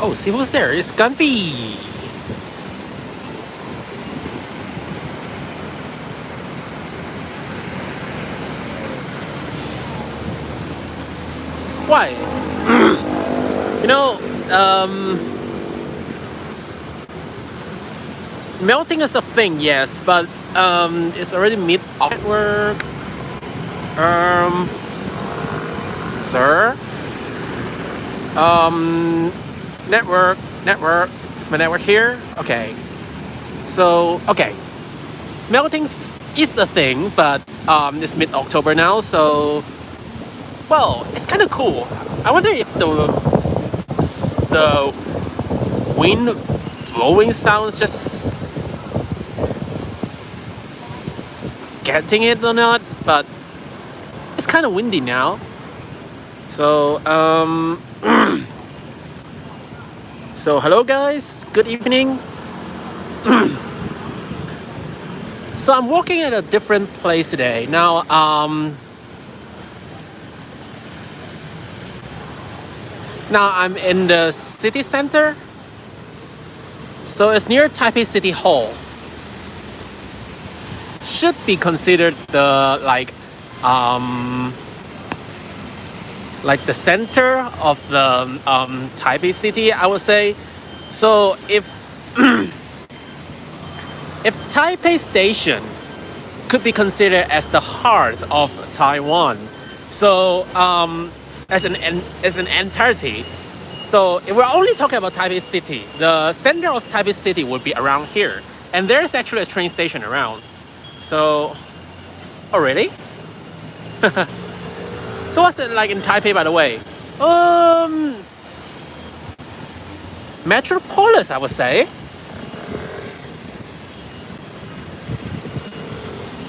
Oh, see who's there? It's Gunvy. Why? You know, melting is a thing, yes, but it's already mid-network. Sir. Network. Is my network here? Okay. So, okay. Melting is a thing, but it's mid-October now, so well, it's kind of cool. I wonder if the wind blowing sounds just getting it or not, but it's kind of windy now. So so hello guys, good evening. So I'm walking at a different place today. Now I'm in the city center. So it's near Taipei City Hall. Should be considered the the center of the Taipei city, I would say. So if if Taipei Station could be considered as the heart of Taiwan, so as an entirety. So if we're only talking about Taipei City, the center of Taipei City would be around here, and there's actually a train station around. So, oh really? So what's it like in Taipei, by the way? Metropolis, I would say.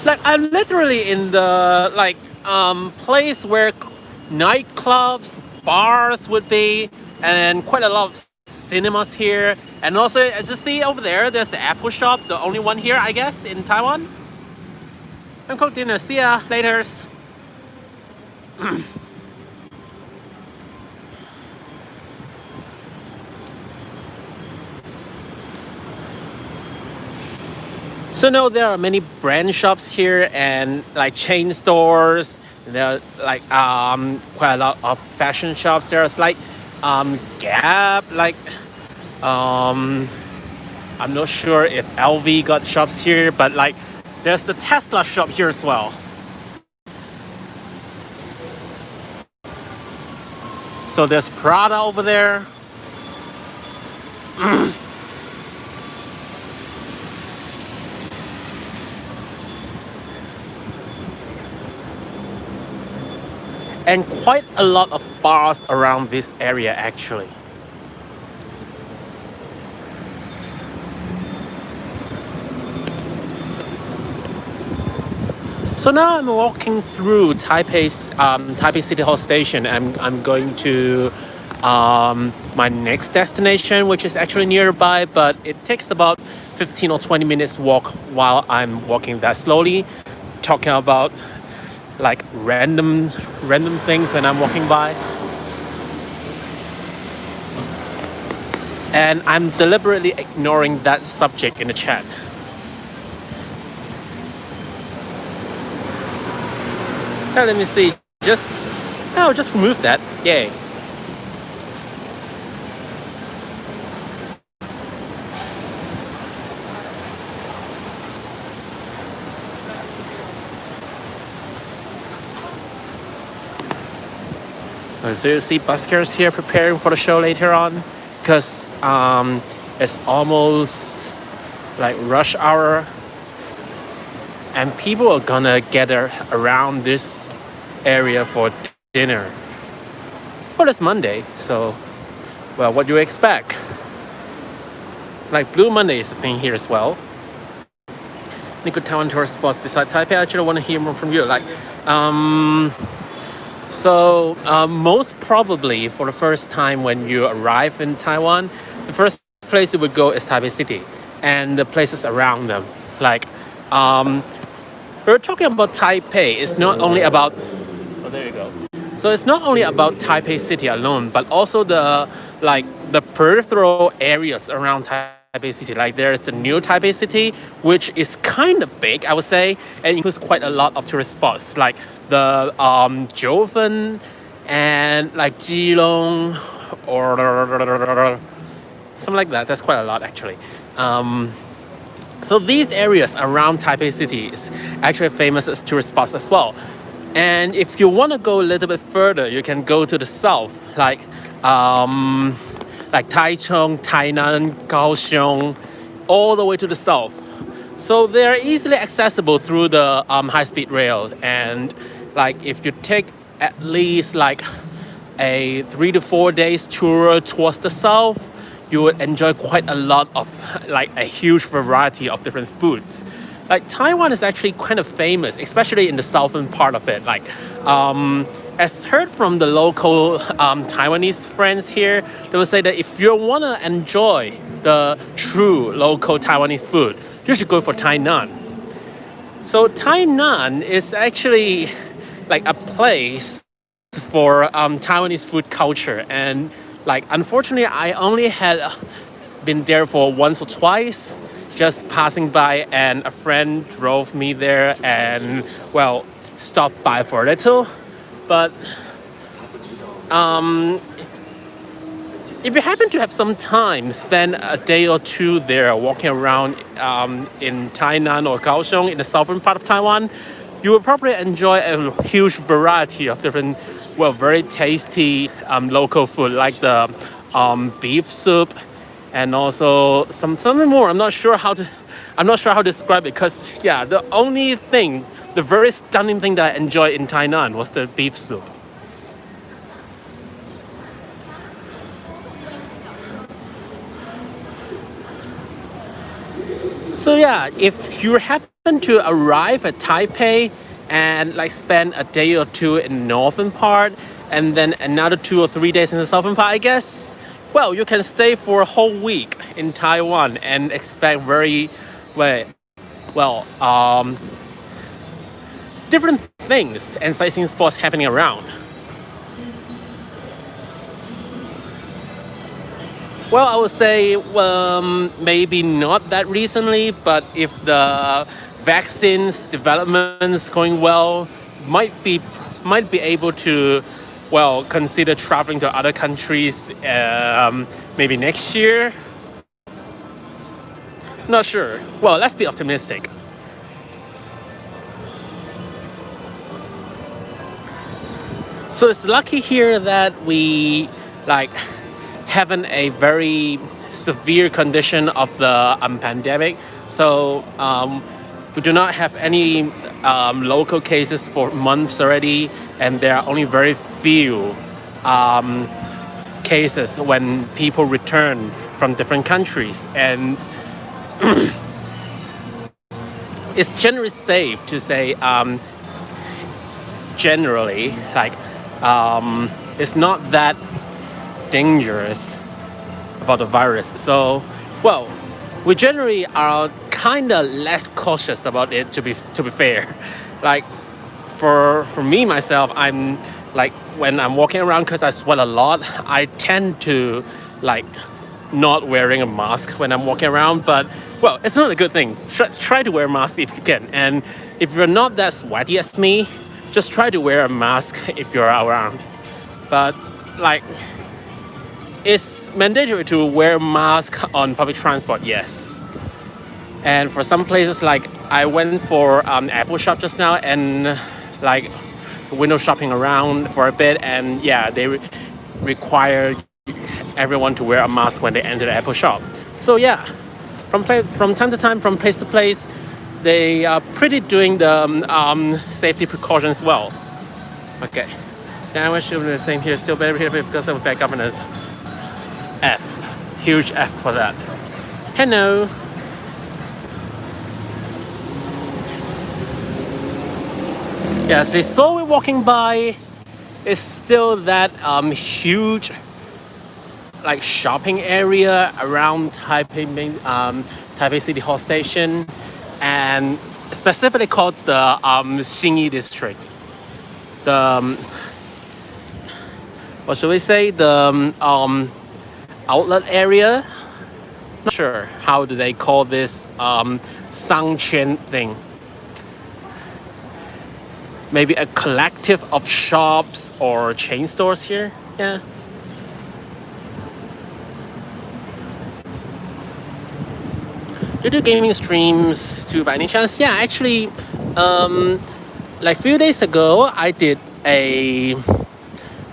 Like I'm literally in the place where nightclubs, bars would be, and quite a lot of cinemas here. And also, as you see over there, there's the Apple shop, the only one here, I guess, in Taiwan. I'm cook dinner. See ya later. So now there are many brand shops here and like chain stores. There are like quite a lot of fashion shops. There's like Gap, I'm not sure if LV got shops here, but like there's the Tesla shop here as well. So there's Prada over there. And quite a lot of bars around this area actually. So now I'm walking through Taipei's Taipei City Hall Station. I'm going to my next destination, which is actually nearby, but it takes about 15 or 20 minutes walk while I'm walking that slowly, talking about like random things when I'm walking by. And I'm deliberately ignoring that subject in the chat. Now let me see, just remove that, yay. So you see buskers here preparing for the show later on, because it's almost like rush hour, and people are gonna gather around this area for dinner. Well, it's Monday, so well, what do you expect? Like Blue Monday is a thing here as well. Any good Taiwan tourist spots besides Taipei? I actually want to hear more from you. So most probably for the first time when you arrive in Taiwan, the first place you would go is Taipei City and the places around them. We're talking about Taipei. It's not only about, oh there you go. So it's not only about Taipei City alone, but also the like the peripheral areas around Taipei City. Like there's the new Taipei City, which is kind of big, I would say, and includes quite a lot of tourist spots like the Joven and like Keelung or something like that. That's quite a lot actually. So these areas around Taipei City is actually famous as tourist spots as well. And if you want to go a little bit further, you can go to the south, like Taichung, Tainan, Kaohsiung, all the way to the south. So they're easily accessible through the high-speed rail. And like if you take at least like a 3 to 4 days tour towards the south, you would enjoy quite a lot of like a huge variety of different foods. Like Taiwan is actually kind of famous, especially in the southern part of it. Like, as heard from the local Taiwanese friends here, they will say that if you want to enjoy the true local Taiwanese food, you should go for Tainan. So Tainan is actually like a place for Taiwanese food culture, and like unfortunately I only had been there for once or twice, just passing by, and a friend drove me there and well stopped by for a little. But if you happen to have some time, spend a day or two there walking around in Tainan or Kaohsiung in the southern part of Taiwan, you will probably enjoy a huge variety of different, well, very tasty local food like the beef soup, and also something more. I'm not sure how to describe it, because yeah, the very stunning thing that I enjoyed in Tainan was the beef soup. So yeah, if you happen to arrive at Taipei and like spend a day or two in the northern part and then another 2 or 3 days in the southern part, I guess, well, you can stay for a whole week in Taiwan and expect very, well, different things and sightseeing spots happening around. Well, I would say maybe not that recently, but if the vaccines developments going well, might be able to, well, consider traveling to other countries maybe next year. Not sure. Well, let's be optimistic. So it's lucky here that we like having a very severe condition of the pandemic. So we do not have any local cases for months already, and there are only very few cases when people return from different countries. And it's generally safe to say, generally, like it's not that dangerous about the virus. So, well, we generally are kind of less cautious about it. To be fair, like for me myself, I'm like when I'm walking around, because I sweat a lot, I tend to like not wearing a mask when I'm walking around. But well, it's not a good thing. Try to wear a mask if you can, and if you're not that sweaty as me, just try to wear a mask if you're around. But like, it's mandatory to wear a mask on public transport, yes. And for some places, like I went for Apple shop just now, and like window shopping around for a bit, and yeah, they require everyone to wear a mask when they enter the Apple shop. So yeah, from time to time, from place to place, they are pretty doing the safety precautions well. Okay, now we're showing the same here, still better here because of bad governance. F, huge F for that. Hello. Yes, the store we're walking by is still that huge like shopping area around Taipei City Hall Station, and specifically called the Xinyi District. The what should we say? The outlet area. Not sure how do they call this Sangchen thing. Maybe a collective of shops or chain stores here. Yeah. Do you do gaming streams too by any chance? Yeah, actually, like a few days ago, I did a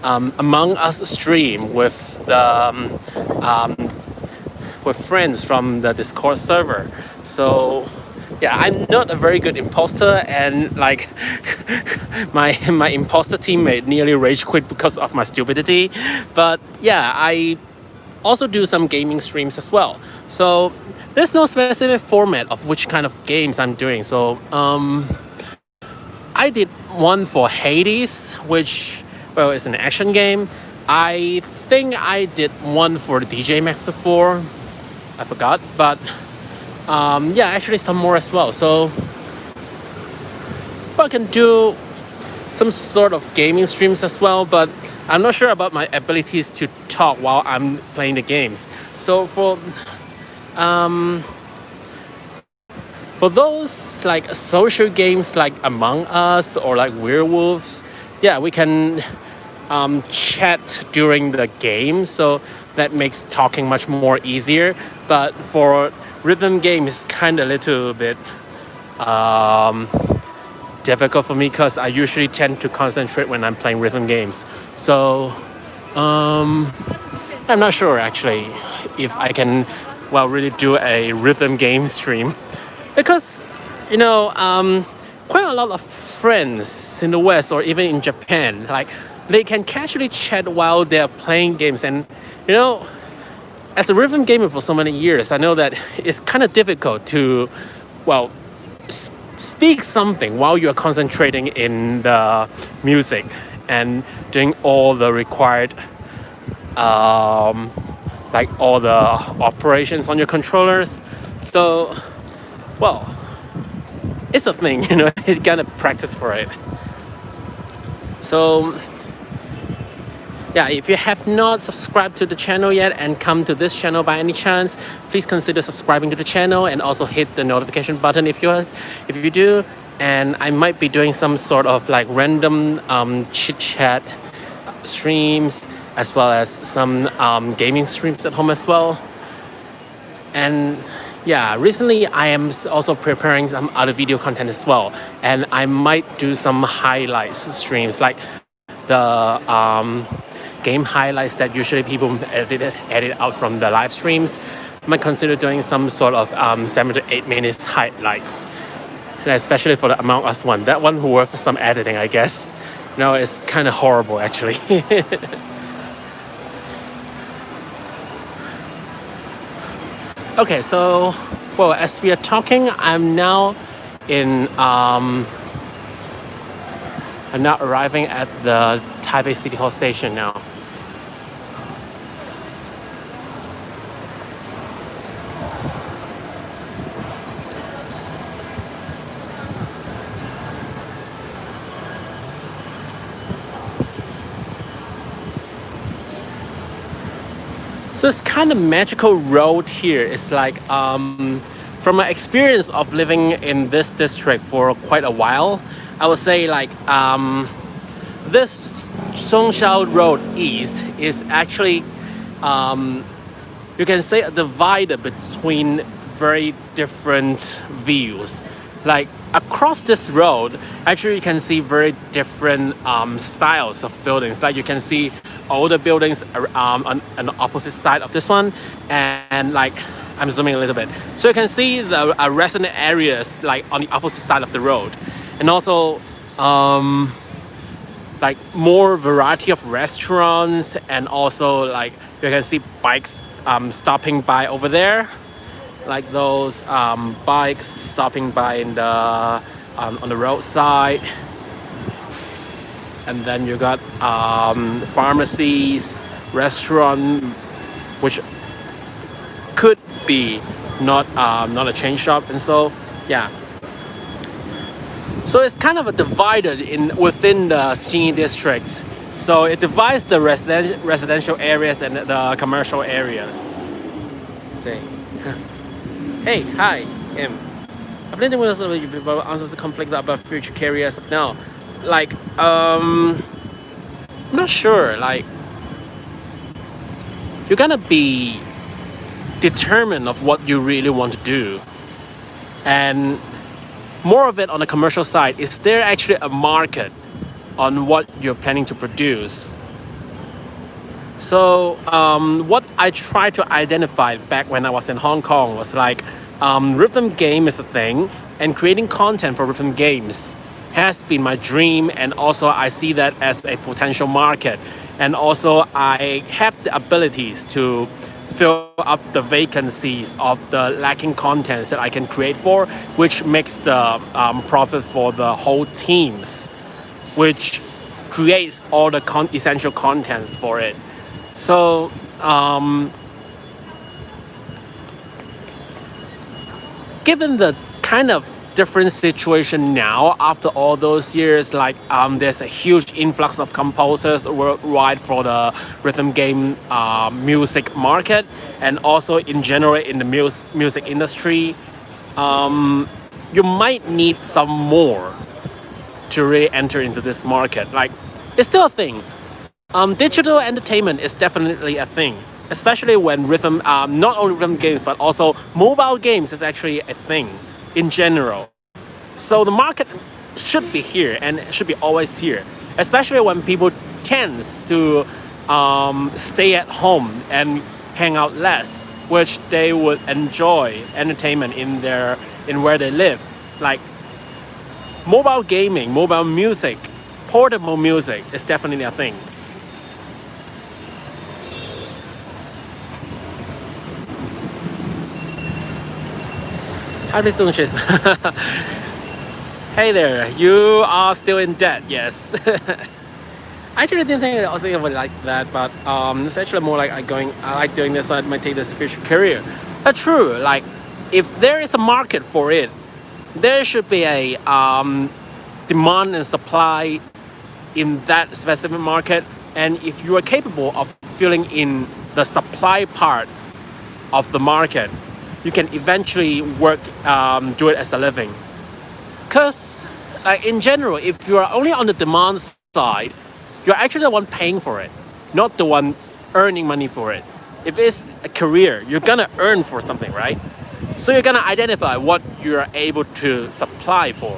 Among Us stream with friends from the Discord server. So yeah, I'm not a very good imposter, and like my imposter teammate nearly rage quit because of my stupidity. But yeah, I also do some gaming streams as well. So there's no specific format of which kind of games I'm doing. So I did one for Hades, which, well, it's an action game. I think I did one for the DJ Max before. I forgot, but yeah, actually some more as well. So I can do some sort of gaming streams as well, but I'm not sure about my abilities to talk while I'm playing the games. So for those like social games like Among Us or like Werewolves, yeah, we can chat during the game, so that makes talking much more easier. But for rhythm games, it's kind of a little bit difficult for me because I usually tend to concentrate when I'm playing rhythm games. So I'm not sure actually if I can, well, really do a rhythm game stream, because quite a lot of friends in the West or even in Japan, like they can casually chat while they're playing games. And as a rhythm gamer for so many years, I know that it's kind of difficult to, well, speak something while you're concentrating in the music and doing all the required like all the operations on your controllers. So, well, it's a thing, you gotta practice for it. So yeah, if you have not subscribed to the channel yet and come to this channel by any chance, please consider subscribing to the channel and also hit the notification button if you do. And I might be doing some sort of like random chit chat streams, as well as some gaming streams at home as well. And yeah, recently I am also preparing some other video content as well, and I might do some highlights streams, like the game highlights that usually people edit out from the live streams. I might consider doing some sort of 7 to 8 minutes highlights, especially for the Among Us one. That one worth some editing, I guess. No, it's kind of horrible actually. Okay, so well, as we are talking, I'm now arriving at the Taipei City Hall station now. So it's kind of magical road here. It's like from my experience of living in this district for quite a while, I would say like this Zhongxiao Road East is actually you can say a divider between very different views. Like across this road, actually you can see very different styles of buildings. Like you can see older buildings on the opposite side of this one, and like I'm zooming a little bit, so you can see the resident areas like on the opposite side of the road, and also like more variety of restaurants, and also like you can see bikes stopping by over there, like those bikes stopping by in the on the roadside. And then you got pharmacies, restaurant, which could be not a chain shop, and so yeah. So it's kind of a divided within the Xinyi district. So it divides the residential areas and the commercial areas. See. Hey, hi, Im. I've been with us a little bit about answers to conflict about future careers of now. Like, I'm not sure. Like, you're gonna be determined of what you really want to do, and more of it on the commercial side. Is there actually a market on what you're planning to produce? So what I tried to identify back when I was in Hong Kong was like rhythm game is a thing, and creating content for rhythm games has been my dream, and also I see that as a potential market, and also I have the abilities to fill up the vacancies of the lacking contents that I can create for, which makes the profit for the whole teams, which creates all the essential contents for it. So, given the kind of different situation now after all those years, like there's a huge influx of composers worldwide for the rhythm game music market, and also in general in the music industry, you might need some more to really enter into this market. Like, it's still a thing. Digital entertainment is definitely a thing, especially when rhythm, not only rhythm games, but also mobile games is actually a thing in general. So the market should be here, and it should be always here, especially when people tends to stay at home and hang out less, which they would enjoy entertainment in where they live. Like mobile gaming, mobile music, portable music is definitely a thing. How is doing, Chase? Hey there, you are still in debt, yes. I actually didn't think I was thinking about it like that, but it's actually more like I like doing this, so I might take this future career. But true, like if there is a market for it, there should be a demand and supply in that specific market, and if you are capable of filling in the supply part of the market, you can eventually do it as a living. Because like in general, if you are only on the demand side, you're actually the one paying for it, not the one earning money for it. If it's a career, you're gonna earn for something, right? So you're gonna identify what you're able to supply for,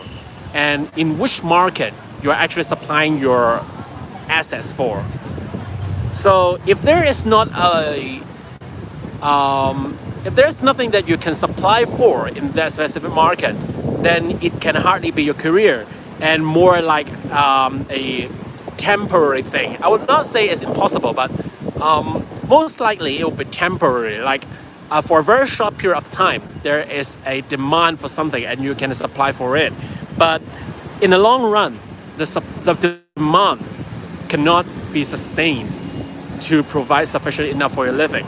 and in which market you're actually supplying your assets for. So if there is not if there's nothing that you can supply for in that specific market, then it can hardly be your career, and more like a temporary thing. I would not say it's impossible, but most likely it will be temporary. Like for a very short period of time, there is a demand for something and you can supply for it. But in the long run, the demand cannot be sustained to provide sufficient enough for your living.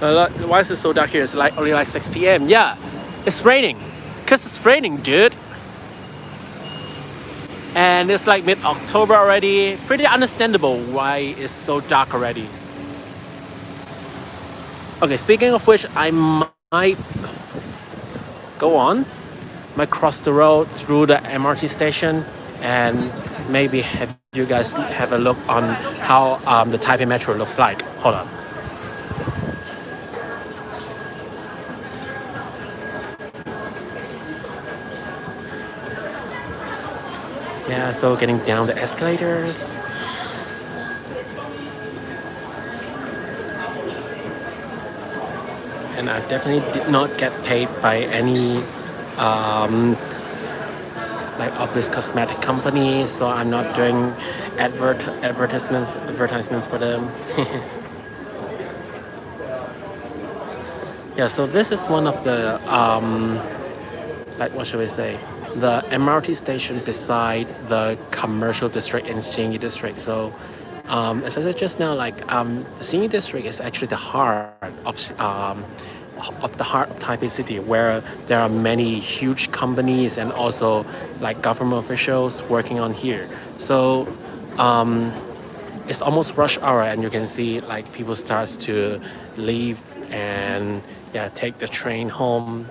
Why is it so dark here? It's like only like 6 p.m. Yeah, it's raining. Cause it's raining, dude. And it's like mid-October already. Pretty understandable why it's so dark already. Okay, speaking of which, I might go on. Might cross the road through the MRT station and maybe have you guys have a look on how the Taipei Metro looks like. Hold on. Yeah, so getting down the escalators. And I definitely did not get paid by any like of this cosmetic company, so I'm not doing advertisements for them. Yeah, so this is one of the like what should we say, the MRT station beside the commercial district in Xinyi district. So as I said just now, like the Xinyi district is actually the heart of of the heart of Taipei City, where there are many huge companies and also like government officials working on here. So it's almost rush hour, and you can see like people starts to leave and yeah, take the train home.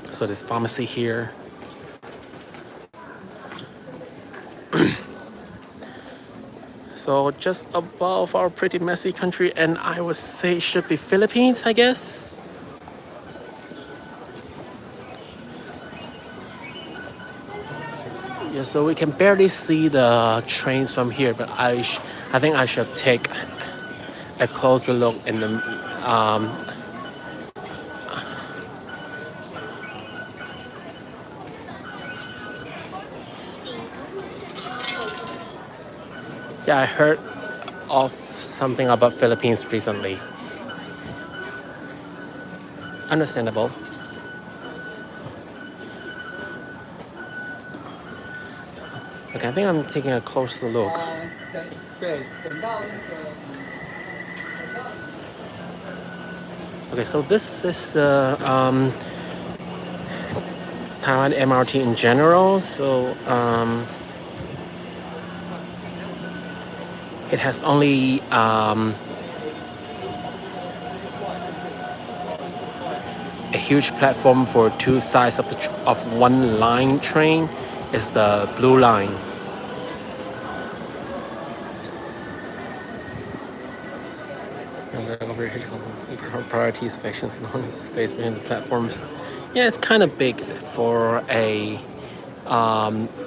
So there's pharmacy here. So just above our pretty messy country, and I would say should be Philippines, I guess. Yeah, so we can barely see the trains from here, but I think I should take a closer look in the yeah, I heard of something about Philippines recently. Understandable. Okay, I think I'm taking a closer look. Okay, so this is the Taiwan MRT in general. So it has only a huge platform for two sides of of one line train. Is the blue line. Priorities of actions along the space between the platforms. Yeah, it's kind of big for a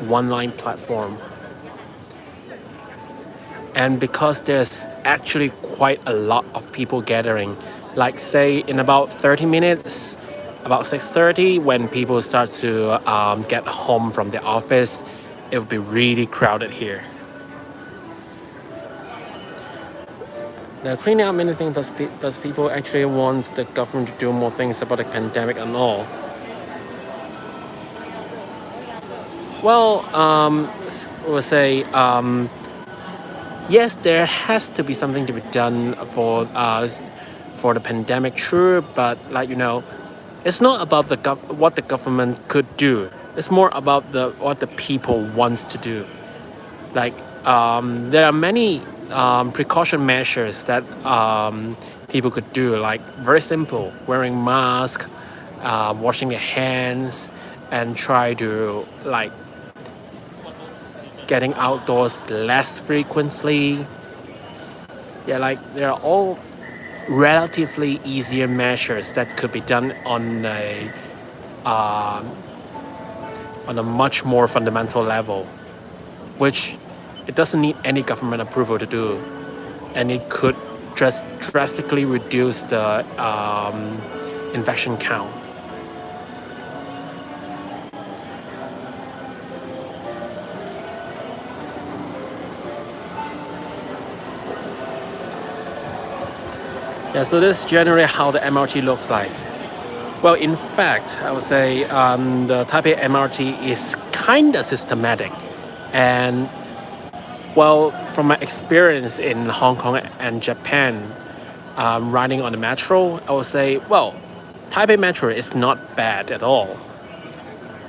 one line platform. And because there's actually quite a lot of people gathering, like say in about 30 minutes, about 6:30, when people start to get home from the office, it will be really crowded here. Now, cleaning up many things, but people actually want the government to do more things about the pandemic and all. Well, we'll say yes, there has to be something to be done for the pandemic, true, but like it's not about what the government could do. It's more about what the people wants to do. Like there are many precaution measures that people could do. Like very simple, wearing mask, washing their hands, and try to like getting outdoors less frequently. Yeah, like they're all relatively easier measures that could be done on a much more fundamental level, which it doesn't need any government approval to do, and it could just drastically reduce the infection count. Yeah, so this is generally how the MRT looks like. Well, in fact, I would say the Taipei MRT is kind of systematic. And, well, from my experience in Hong Kong and Japan, riding on the metro, I would say, well, Taipei Metro is not bad at all.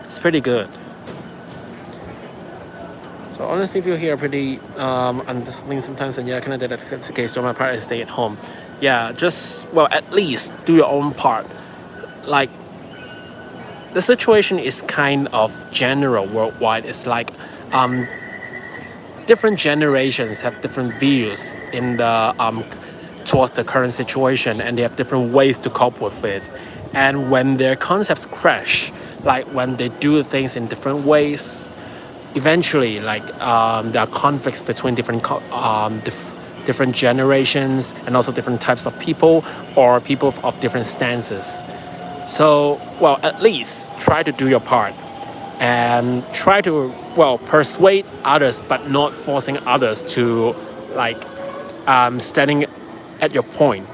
It's pretty good. So honestly, people here are pretty understanding sometimes, and yeah, kind of that's the case. So my part is stay at home. Yeah, just well, at least do your own part. Like the situation is kind of general worldwide. It's like different generations have different views in the towards the current situation, and they have different ways to cope with it. And when their concepts crash, like when they do things in different ways, eventually, like there are conflicts between different generations and also different types of people or people of different stances. So, well, at least try to do your part and try to, well, persuade others, but not forcing others to, like, standing at your point.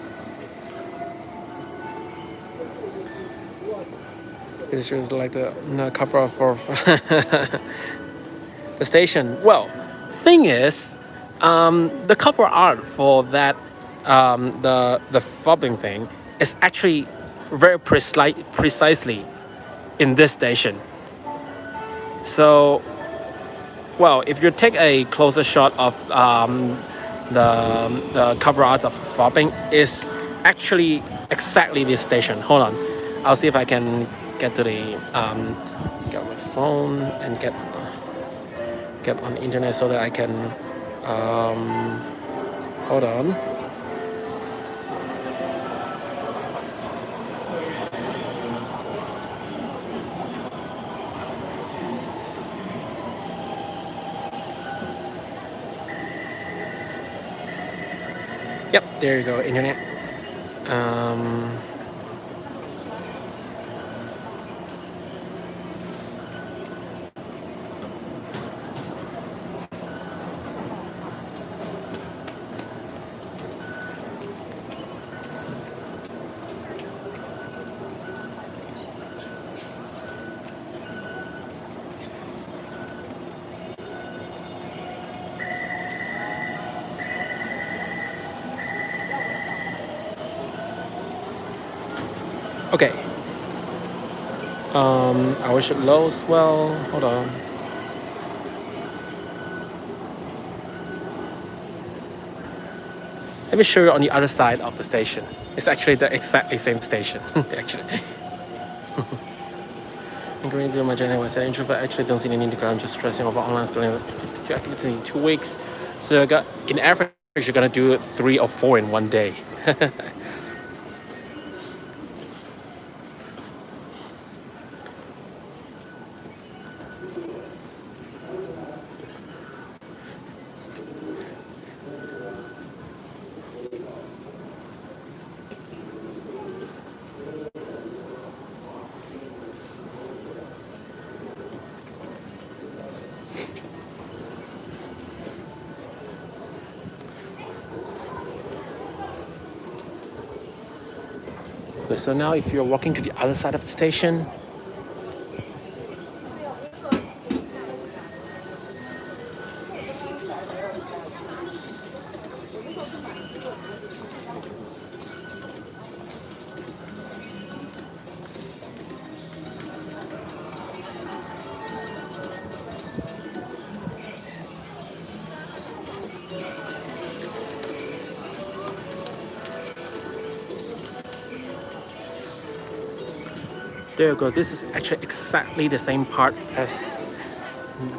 It's just like the cover for the station. Well, thing is, the cover art for that, the fobbing thing is actually very precisely in this station. So, well, if you take a closer shot of the cover art of Fobbing, is actually exactly this station. Hold on, I'll see if I can get to the get my phone and get on the internet so that I can hold on. Yep, there you go, internet. Um, okay. I wish it loads well. Hold on. Let me show you on the other side of the station. It's actually the exactly same station. Actually. Agreeing to my journey was an introvert. I actually don't see any need to go. I'm just stressing over online schooling 52 activities in 2 weeks. So in average, you're gonna do 3 or 4 in one day. Okay, so now if you're walking to the other side of the station, there you go. This is actually exactly the same part as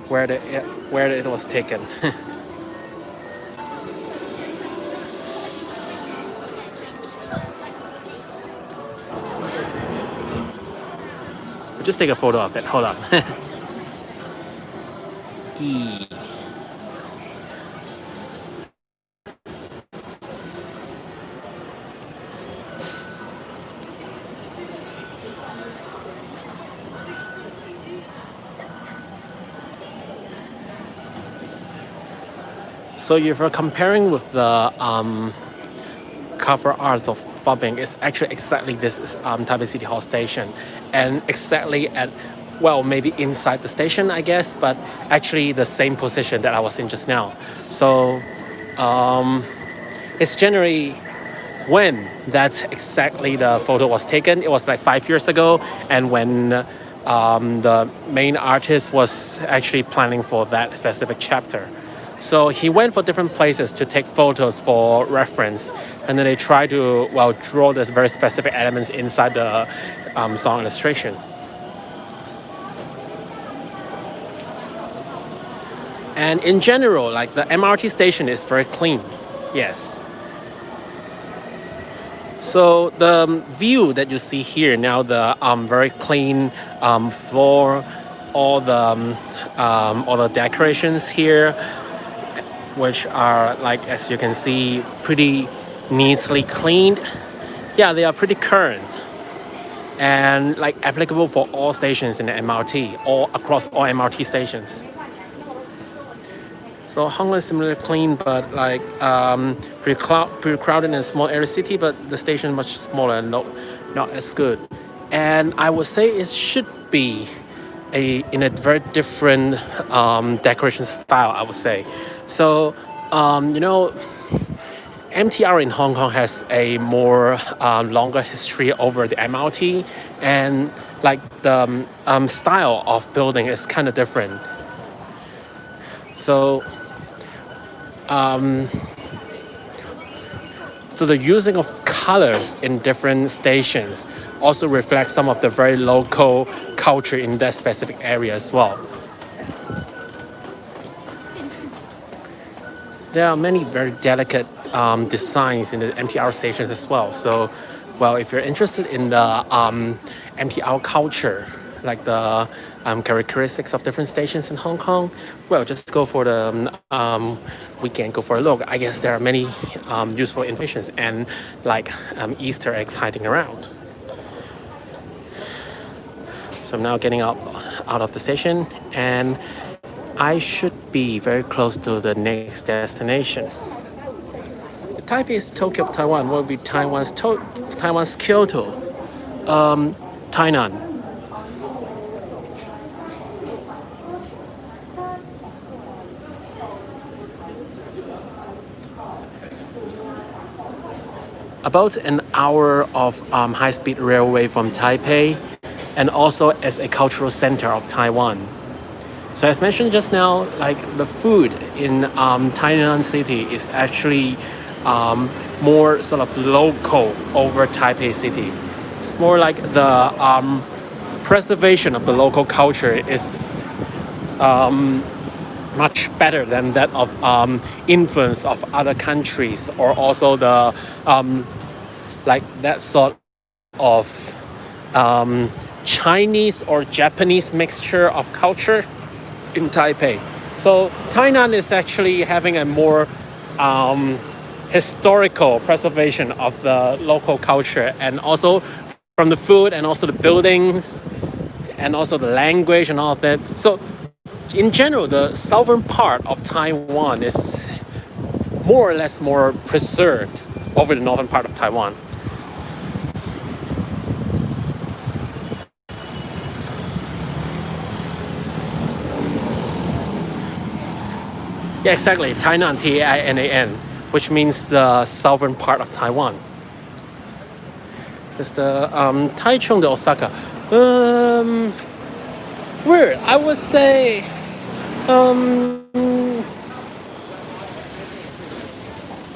where it was taken. Just take a photo of it. Hold on. E. So if you're comparing with the cover art of Fobbing, it's actually exactly this Taipei City Hall station, and exactly at, well, maybe inside the station, I guess, but actually the same position that I was in just now. So it's generally when that's exactly the photo was taken. It was like 5 years ago, and when the main artist was actually planning for that specific chapter. So he went for different places to take photos for reference, and then they try to, well, draw the very specific elements inside the song illustration. And in general, like the MRT station is very clean, yes. So the view that you see here now, the very clean floor, all the decorations here, which are, like, as you can see, pretty neatly cleaned. Yeah, they are pretty current and like applicable for all stations in the MRT, or across all MRT stations. So Hong Kong is similarly clean, but like pretty crowded in a small area city, but the station is much smaller and not as good. And I would say it should be in a very different decoration style, I would say. So MTR in Hong Kong has a more longer history over the MRT, and like the style of building is kind of different. So, so the using of colors in different stations also reflects some of the very local culture in that specific area as well. There are many very delicate designs in the MTR stations as well. So, well, if you're interested in the MTR culture, like the characteristics of different stations in Hong Kong, well, just go for the weekend, go for a look. I guess there are many useful informations and like Easter eggs hiding around. So I'm now getting out of the station, and I should be very close to the next destination. Taipei is Tokyo of Taiwan. What would be Taiwan's Kyoto? Tainan. About an hour of high-speed railway from Taipei, and also as a cultural center of Taiwan. So as mentioned just now, like the food in Tainan City is actually more sort of local over Taipei City. It's more like the preservation of the local culture is much better than that of influence of other countries, or also the like that sort of Chinese or Japanese mixture of culture in Taipei. So Tainan is actually having a more historical preservation of the local culture, and also from the food, and also the buildings, and also the language and all of that. So in general, the southern part of Taiwan is more or less more preserved over the northern part of Taiwan. Yeah, exactly. Tainan, Tainan, which means the southern part of Taiwan. It's the Taichung de Osaka. Where I would say,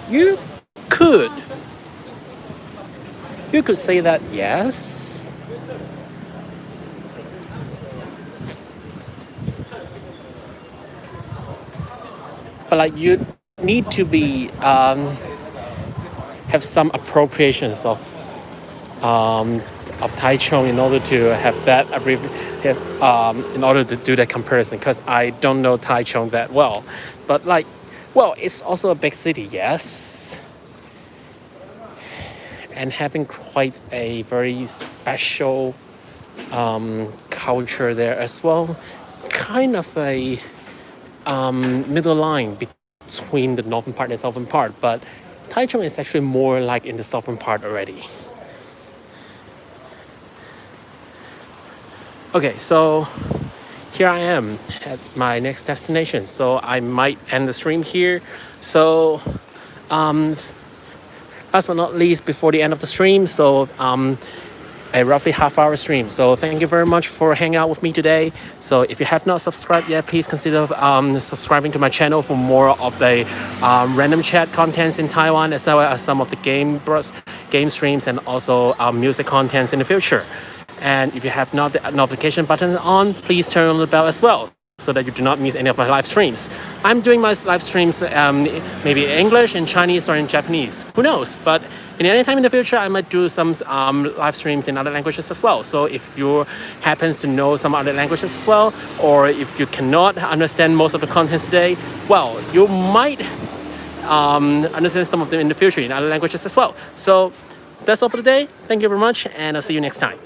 you could say that yes. But like you need to be have some appropriations of Taichung in order to have that in order to do that comparison, because I don't know Taichung that well. But like, well, it's also a big city, yes, and having quite a very special culture there as well. Kind of a middle line between the northern part and southern part, but Taichung is actually more like in the southern part already. Okay, so here I am at my next destination. So I might end the stream here. So last but not least, before the end of the stream, so a roughly half-hour stream. So thank you very much for hanging out with me today. So if you have not subscribed yet, please consider subscribing to my channel for more of the random chat contents in Taiwan, as well as some of the game streams, and also music contents in the future. And if you have not the notification button on, please turn on the bell as well, so that you do not miss any of my live streams. I'm doing my live streams maybe in English, in Chinese, or in Japanese. Who knows? But in any time in the future, I might do some live streams in other languages as well. So if you happen to know some other languages as well, or if you cannot understand most of the contents today, well, you might understand some of them in the future in other languages as well. So that's all for today. Thank you very much, and I'll see you next time.